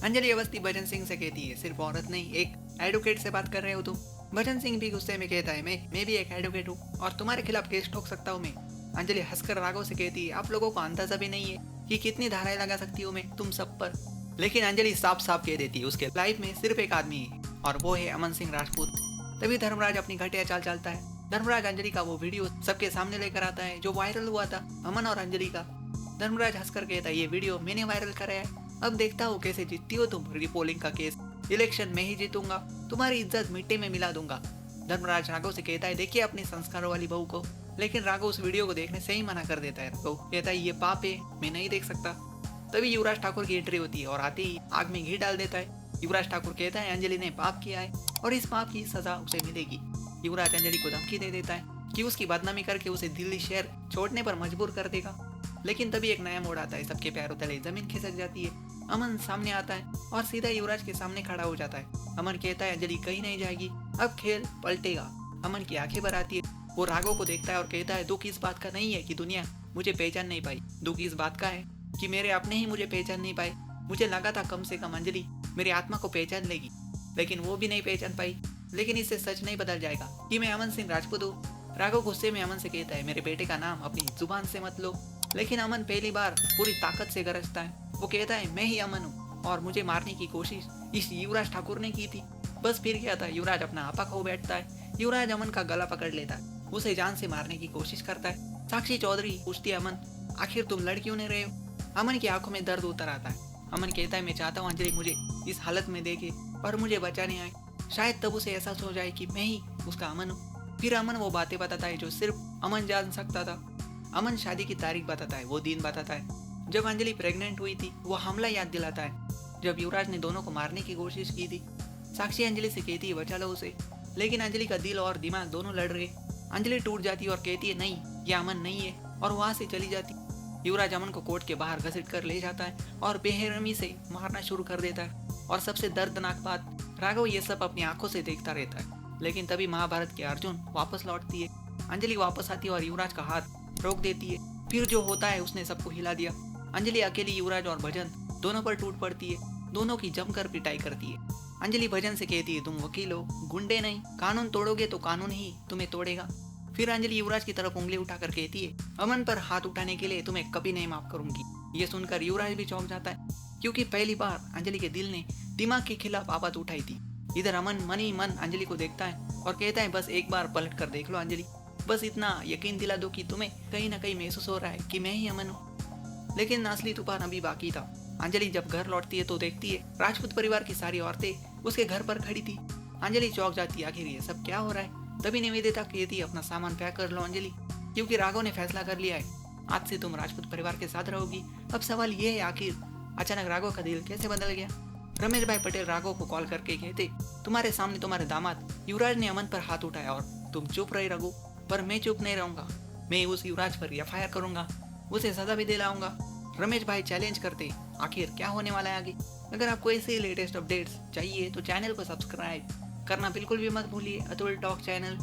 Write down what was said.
अंजलि अवस्थी भजन सिंह से कहती है, सिर्फ औरत नहीं, एक एडवोकेट से बात कर रहे हो तुम। भजन सिंह भी गुस्से में कहता है, मैं भी एक एडवोकेट हूँ और तुम्हारे खिलाफ केस ठोक सकता हूँ मैं। अंजलि हंसकर राघव से कहती है, आप लोगों को अंदाजा भी नहीं है कि कितनी धाराएं लगा सकती हूँ मैं तुम सब पर। लेकिन अंजलि साफ साफ कह देती है, उसके लाइफ में सिर्फ एक आदमी है और वो है अमन सिंह राजपूत। तभी धर्मराज अपनी घटिया चाल चलता है। धर्मराज अंजलि का वो वीडियो सबके सामने लेकर आता है जो वायरल हुआ था अमन और अंजलि का। धर्मराज हंसकर कहता है, ये वीडियो मैंने वायरल कराया है, अब देखता हूँ कैसे जीतती हो तुम रिपोलिंग का केस। इलेक्शन में ही जीतूंगा, तुम्हारी इज्जत मिट्टी में मिला दूंगा। धर्मराज राघव से कहता है, देखिए अपनी संस्कारों वाली बहू को। लेकिन राघव उस वीडियो को देखने से ही मना कर देता है। राघव कहता है, ये पाप है, मैं नहीं देख सकता। तभी युवराज ठाकुर की एंट्री होती है और आते ही आग में घी डाल देता है। युवराज ठाकुर कहता है, अंजलि ने पाप किया है और इस पाप की सजा उसे मिलेगी। युवराज अंजलि को धमकी दे देता है कि उसकी बदनामी करके उसे दिल्ली शहर छोड़ने पर मजबूर कर देगा। लेकिन तभी एक नया मोड़ आता है, सबके पैरों तले जमीन खिसक जाती है। अमन सामने आता है और सीधा युवराज के सामने खड़ा हो जाता है। अमन कहता है, अंजलि कहीं नहीं जाएगी, अब खेल पलटेगा। अमन की आंखें भर आती है, वो राघव को देखता है और कहता है, दुख इस बात का नहीं है कि दुनिया मुझे पहचान नहीं पाई, दुख इस बात का है कि मेरे अपने ही मुझे पहचान नहीं पाए। मुझे लगा था कम से कम अंजलि मेरी आत्मा को पहचान लेगी, लेकिन वो भी नहीं पहचान पाई। लेकिन इससे सच नहीं बदल जाएगा कि मैं अमन सिंह राजपूत हूँ। राघव गुस्से में अमन से कहता है, मेरे बेटे का नाम अपनी जुबान से मत लो। लेकिन अमन पहली बार पूरी ताकत से गरजता है। वो कहता है, मैं ही अमन हूँ और मुझे मारने की कोशिश इस युवराज ठाकुर ने की थी। बस फिर क्या था, युवराज अपना आपा खो बैठता है। युवराज अमन का गला पकड़ लेता है, उसे जान से मारने की कोशिश करता है। साक्षी चौधरी पूछती है, अमन आखिर तुम लड़ क्यों नहीं रहे हो। अमन की आंखों में दर्द उतर आता है। अमन कहता है, मैं चाहता हूँ अंजलि मुझे इस हालत में देखे और मुझे बचाने आए, शायद तब उसे एहसास हो जाए कि मैं ही उसका अमन हूँ। फिर अमन वो बातें बताता है जो सिर्फ अमन जान सकता था। अमन शादी की तारीख बताता है, वो दिन बताता है जब अंजलि प्रेग्नेंट हुई थी, वो हमला याद दिलाता है जब युवराज ने दोनों को मारने की कोशिश की थी। साक्षी अंजलि से कहती है, बचा लो उसे। लेकिन अंजलि का दिल और दिमाग दोनों लड़ रहे। अंजलि टूट जाती है और कहती है, नहीं ये अमन नहीं है, और वहां से चली जाती। युवराज अमन को कोर्ट के बाहर घसीट कर ले जाता है और बेरहमी से मारना शुरू कर देता है। और सबसे दर्दनाक बात, राघव ये सब अपनी आंखों से देखता रहता है। लेकिन तभी महाभारत के अर्जुन वापस लौटती है। अंजलि वापस आती है और युवराज का हाथ रोक देती है। फिर जो होता है उसने सबको हिला दिया। अंजलि अकेली युवराज और भजन दोनों पर टूट पड़ती है, दोनों की जमकर पिटाई करती है। अंजलि भजन से कहती है, तुम वकील हो, गुंडे नहीं, कानून तोड़ोगे तो कानून ही तुम्हें तोड़ेगा। फिर अंजलि युवराज की तरफ उंगली उठाकर कहती है, अमन पर हाथ उठाने के लिए तुम्हें कभी नहीं माफ करूंगी। ये सुनकर युवराज भी चौंक जाता है, क्योंकि पहली बार अंजलि के दिल ने दिमाग के खिलाफ आवाज उठाई थी। इधर अमन मन ही मन अंजलि को देखता है और कहता है, बस एक बार पलट कर देख लो अंजलि, बस इतना यकीन दिला दो कि तुम्हें कहीं ना कहीं महसूस हो रहा है कि मैं ही अमन हूँ। लेकिन असली तूफान अभी बाकी था। अंजलि जब घर लौटती है तो देखती है राजपूत परिवार की सारी औरतें उसके घर पर खड़ी थी। अंजलि चौंक जाती है, आखिर ये सब क्या हो रहा है। तभी निवेदिता कहती है, अपना सामान पैक कर लो अंजलि, क्योंकि राघव ने फैसला कर लिया है, आज से तुम राजपूत परिवार के साथ रहोगी। अब सवाल ये है, आखिर अचानक राघव का दिल कैसे बदल गया। रमेश भाई पटेल राघव को कॉल करके कहते, तुम्हारे सामने तुम्हारे दामाद युवराज ने अमन पर हाथ उठाया और तुम चुप रहे रघु। पर मैं चुप नहीं रहूंगा, मैं उस युवराज पर एफआईआर करूंगा, उसे सजा भी दिलाऊंगा। रमेश भाई चैलेंज करते, आखिर क्या होने वाला है आगे। अगर आपको ऐसे लेटेस्ट अपडेट्स चाहिए तो चैनल को सब्सक्राइब करना बिल्कुल भी मत भूलिए। Atul talk channel.